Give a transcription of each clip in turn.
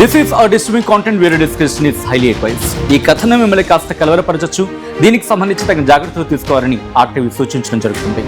This is our distributing content వేరే description is highly advice. ఈ కథను మిమ్మల్ని కాస్త కలవరపరచచ్చు. దీనికి సంబంధించి తగిన జాగ్రత్తలు తీసుకోవాలని ఆర్టీవీ సూచించడం జరుగుతుంది.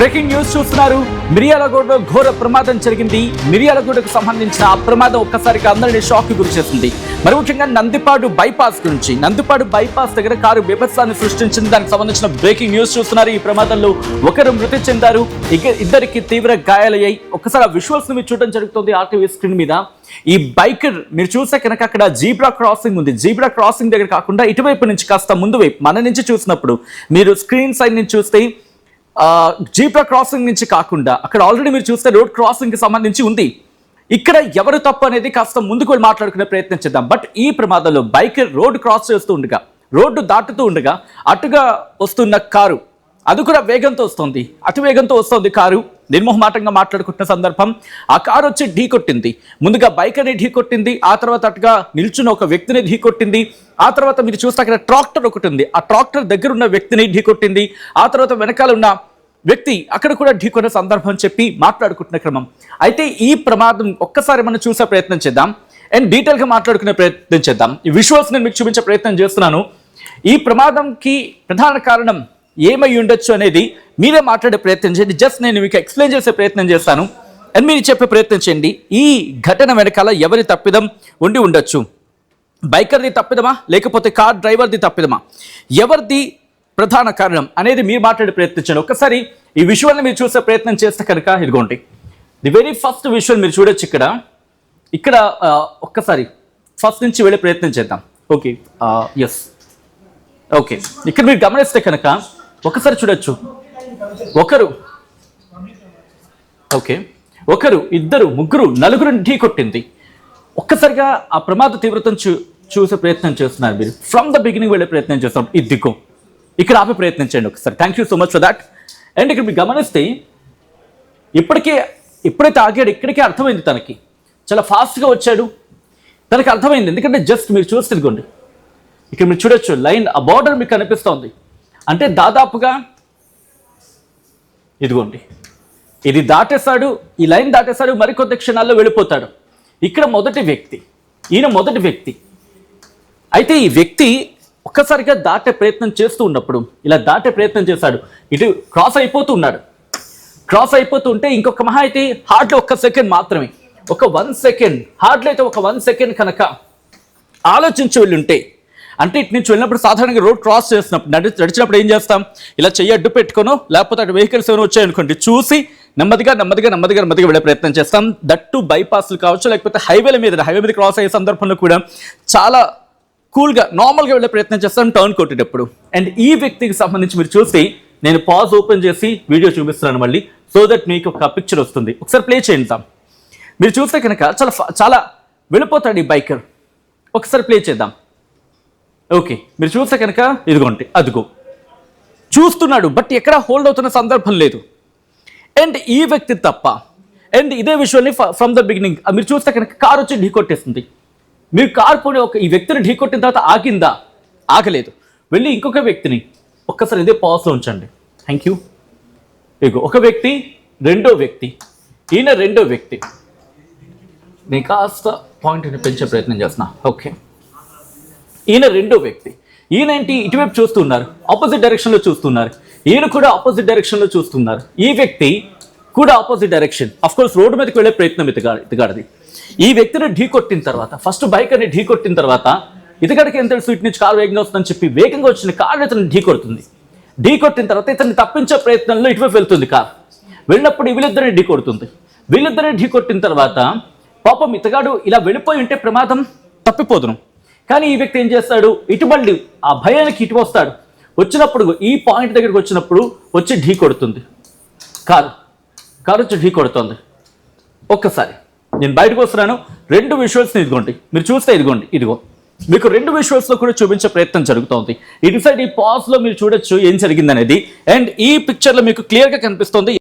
బ్రేకింగ్ న్యూస్ చూస్తున్నారు. మిర్యాలగూడలో ఘోర ప్రమాదం జరిగింది. మిర్యాలగూడకు సంబంధించిన ఆ ప్రమాదం ఒక్కసారిగా అందరినీ షాక్ గురి చేసింది. మరి ముఖ్యంగా నందిపాడు బైపాస్ గురించి, నందిపాడు బైపాస్ దగ్గర కారు బీభత్సాన్ని సృష్టించింది. దానికి సంబంధించిన బ్రేకింగ్ న్యూస్ చూస్తున్నారు. ఈ ప్రమాదంలో ఒకరు మృతి చెందారు, ఇద్దరికి తీవ్ర గాయాలయ్యాయి. ఒక్కసారి ఆ విజువల్స్ ని మీరు చూడడం జరుగుతుంది ఆర్టీవీ స్క్రీన్ మీద. ఈ బైకర్ మీరు చూస్తే కనుక అక్కడ జీబ్రా క్రాసింగ్ ఉంది. జీబ్రా క్రాసింగ్ దగ్గర కాకుండా ఇటువైపు నుంచి కాస్త ముందు వైపు మన నుంచి చూసినప్పుడు మీరు స్క్రీన్ సైడ్ నుంచి చూస్తే జీబ్రా క్రాసింగ్ నుంచి కాకుండా అక్కడ ఆల్రెడీ మీరు చూస్తే రోడ్ క్రాసింగ్ కి సంబంధించి ఉంది. ఇక్కడ ఎవరు తప్పు అనేది కాస్త ముందుకు వెళ్ళి మాట్లాడుకునే ప్రయత్నం చేద్దాం. బట్ ఈ ప్రమాదంలో బైకర్ రోడ్డు క్రాస్ చేస్తూ ఉండగా, రోడ్డు దాటుతూ ఉండగా అటుగా వస్తున్న కారు అది కూడా వేగంతో వస్తుంది, అతి వేగంతో వస్తుంది కారు. నిర్మోహమాటంగా మాట్లాడుకుంటున్న సందర్భం ఆ కారు వచ్చి ఢీ కొట్టింది. ముందుగా బైకర్ని ఢీ కొట్టింది, ఆ తర్వాత అటుగా నిల్చున్న ఒక వ్యక్తిని ఢీ కొట్టింది. ఆ తర్వాత మీరు చూస్తే అక్కడ ట్రాక్టర్ ఒకటి ఉంది, ఆ ట్రాక్టర్ దగ్గర ఉన్న వ్యక్తిని ఢీ కొట్టింది. ఆ తర్వాత వెనకాల ఉన్న వ్యక్తి అక్కడ కూడా ఢీకొన్న సందర్భం చెప్పి మాట్లాడుకుంటున్న క్రమం. అయితే ఈ ప్రమాదం ఒక్కసారి మనం చూసే ప్రయత్నం చేద్దాం అండ్ డీటెయిల్గా మాట్లాడుకునే ప్రయత్నం చేద్దాం. ఈ విజువల్స్ నేను మీకు చూపించే ప్రయత్నం చేస్తున్నాను. ఈ ప్రమాదంకి ప్రధాన కారణం ఏమై ఉండొచ్చు అనేది మీరే మాట్లాడే ప్రయత్నం చేయండి. జస్ట్ నేను మీకు ఎక్స్ప్లెయిన్ చేసే ప్రయత్నం చేస్తాను అండ్ మీరు చెప్పే ప్రయత్నం చేయండి. ఈ ఘటన వెనకాల ఎవరి తప్పిదం ఉండి ఉండొచ్చు? బైకర్ది తప్పిదమా, లేకపోతే కార్ డ్రైవర్ది తప్పిదమా? ఎవరిది ప్రధాన కారణం అనేది మీరు మాట్లాడే ప్రయత్నించండి. ఒక్కసారి ఈ విజువల్ని మీరు చూసే ప్రయత్నం చేస్తే కనుక ఇదిగోండి ది వెరీ ఫస్ట్ విజువల్ మీరు చూడొచ్చు. ఇక్కడ ఒక్కసారి ఫస్ట్ నుంచి వెళ్ళే ప్రయత్నం చేద్దాం. Okay, yes, okay. ఇక్కడ మీరు గమనిస్తే కనుక ఒకసారి చూడొచ్చు, ఒకరు ఇద్దరు ముగ్గురు నలుగురు ఢీ కొట్టింది. ఒక్కసారిగా ఆ ప్రమాద తీవ్రతను చూసే ప్రయత్నం చేస్తున్నారు మీరు. ఫ్రమ్ ద బిగినింగ్ వెళ్ళే ప్రయత్నం చేస్తాం. ఇదిగో ఇక్కడ ఆపే ప్రయత్నం చేయండి ఒకసారి. Thank you so much for that. And ఇక్కడ మీరు గమనిస్తే ఎప్పుడైతే ఆగాడు ఇక్కడికే అర్థమైంది, తనకి చాలా ఫాస్ట్గా వచ్చాడు, తనకి అర్థమైంది. ఎందుకంటే జస్ట్ మీరు చూస్తే ఇదిగోండి ఇక్కడ మీరు చూడొచ్చు లైన్, ఆ బార్డర్ మీకు కనిపిస్తోంది. అంటే దాదాపుగా ఇదిగోండి ఇది దాటేశాడు, ఈ లైన్ దాటేశాడు, మరికొద్ది క్షణాల్లో వెళ్ళిపోతాడు. ఇక్కడ ఈయన మొదటి వ్యక్తి. అయితే ఈ వ్యక్తి ఒక్కసారిగా దాటే ప్రయత్నం చేస్తూ ఉన్నప్పుడు ఇలా దాటే ప్రయత్నం చేశాడు. ఇటు క్రాస్ అయిపోతూ ఉన్నాడు. క్రాస్ అయిపోతూ ఉంటే ఇంకొక మహా అయితే హార్డ్లీ 1 సెకండ్ మాత్రమే, ఒక 1 సెకండ్, హార్డ్లీ అయితే ఒక 1 సెకండ్ కనుక ఆలోచించి వెళ్ళుంటే, అంటే ఇటు నుంచి వెళ్ళినప్పుడు సాధారణంగా రోడ్ క్రాస్ చేసినప్పుడు నడిచినప్పుడు ఏం చేస్తాం, ఇలా చెయ్యి అడ్డు పెట్టుకోను, లేకపోతే అటు వెహికల్స్ ఏమైనా వచ్చాయనుకోండి చూసి నెమ్మదిగా వెళ్ళే ప్రయత్నం చేస్తాం. దట్టు బైపాస్లు కావచ్చు, లేకపోతే హైవే మీద క్రాస్ అయ్యే సందర్భంలో కూడా చాలా కూల్గా నార్మల్గా వెళ్ళే ప్రయత్నం చేస్తాను టర్న్ కొట్టేటప్పుడు. అండ్ ఈ వ్యక్తికి సంబంధించి మీరు చూసి నేను పాజ్ ఓపెన్ చేసి వీడియో చూపిస్తున్నాను మళ్ళీ, సో దట్ మీకు ఒక పిక్చర్ వస్తుంది. ఒకసారి ప్లే చేద్దాం. మీరు చూస్తే కనుక చాలా వెళ్ళిపోతాడు ఈ బైకర్. ఒకసారి ప్లే చేద్దాం. ఓకే, మీరు చూస్తే కనుక ఇదిగోండి అదిగో చూస్తున్నాడు, బట్ ఎక్కడ హోల్డ్ అవుతున్న సందర్భం లేదు. అండ్ ఈ వ్యక్తి తప్ప. అండ్ ఇదే విషయాన్ని ఫ్రమ్ ద బిగినింగ్ మీరు చూస్తే కనుక కార్ వచ్చి ఢీ కొట్టేస్తుంది. మీరు కార్ పోనీ ఈ వ్యక్తిని ఢీ కొట్టిన తర్వాత ఆగిందా? ఆగలేదు. వెళ్ళి ఇంకొక వ్యక్తిని ఒక్కసారి ఇదే పాజ్లో ఉంచండి. Thank you. ఇగో ఒక వ్యక్తి, రెండో వ్యక్తి, ఈయన రెండో వ్యక్తి. నేను కాస్త పాయింట్ని పెంచే ప్రయత్నం చేస్తున్నా. ఓకే, ఈయన రెండో వ్యక్తి. ఈయన ఏంటి ఇటువైపు చూస్తున్నారు, ఆపోజిట్ డైరెక్షన్లో చూస్తున్నారు. ఈయన కూడా ఆపోజిట్ డైరెక్షన్లో చూస్తున్నారు. ఈ వ్యక్తి కూడా ఆపోజిట్ డైరెక్షన్. అఫ్కోర్స్ రోడ్డు మీదకి వెళ్ళే ప్రయత్నం ఇతగాడిది. ఈ వ్యక్తిని ఢీ కొట్టిన తర్వాత, ఫస్ట్ బైకర్ని ఢీ కొట్టిన తర్వాత ఇతగాడికి ఏం తెలుసు, ఇటు నుంచి కారు వేగంగా వస్తుందని చెప్పి వేగంగా వచ్చిన కారు ఇతను ఢీ కొడుతుంది. ఢీ కొట్టిన తర్వాత ఇతన్ని తప్పించే ప్రయత్నంలో ఇటువైపు వెళ్తుంది కారు. వెళ్ళినప్పుడు వీళ్ళిద్దరిని ఢీ కొడుతుంది. వీళ్ళిద్దరిని ఢీ కొట్టిన తర్వాత పాపం ఇతగాడు ఇలా వెళ్ళిపోయి ఉంటే ప్రమాదం తప్పిపోదును. కానీ ఈ వ్యక్తి ఏం చేస్తాడు, ఇటు మళ్ళీ ఆ భయానికి ఇటు వస్తాడు. వచ్చినప్పుడు ఈ పాయింట్ దగ్గరికి వచ్చినప్పుడు వచ్చి ఢీ కొడుతుంది కారు వచ్చి ఢీ కొడుతుంది. ఒక్కసారి నేను బయటకు వస్తున్నాను, 2 విజువల్స్ ఇదిగోండి, మీరు చూస్తే ఇదిగో మీకు 2 విజువల్స్ లో కూడా చూపించే ప్రయత్నం జరుగుతోంది. ఇటు సైడ్ ఈ పాజ్ లో మీరు చూడొచ్చు ఏం జరిగిందనేది, అండ్ ఈ పిక్చర్ లో మీకు క్లియర్ గా కనిపిస్తుంది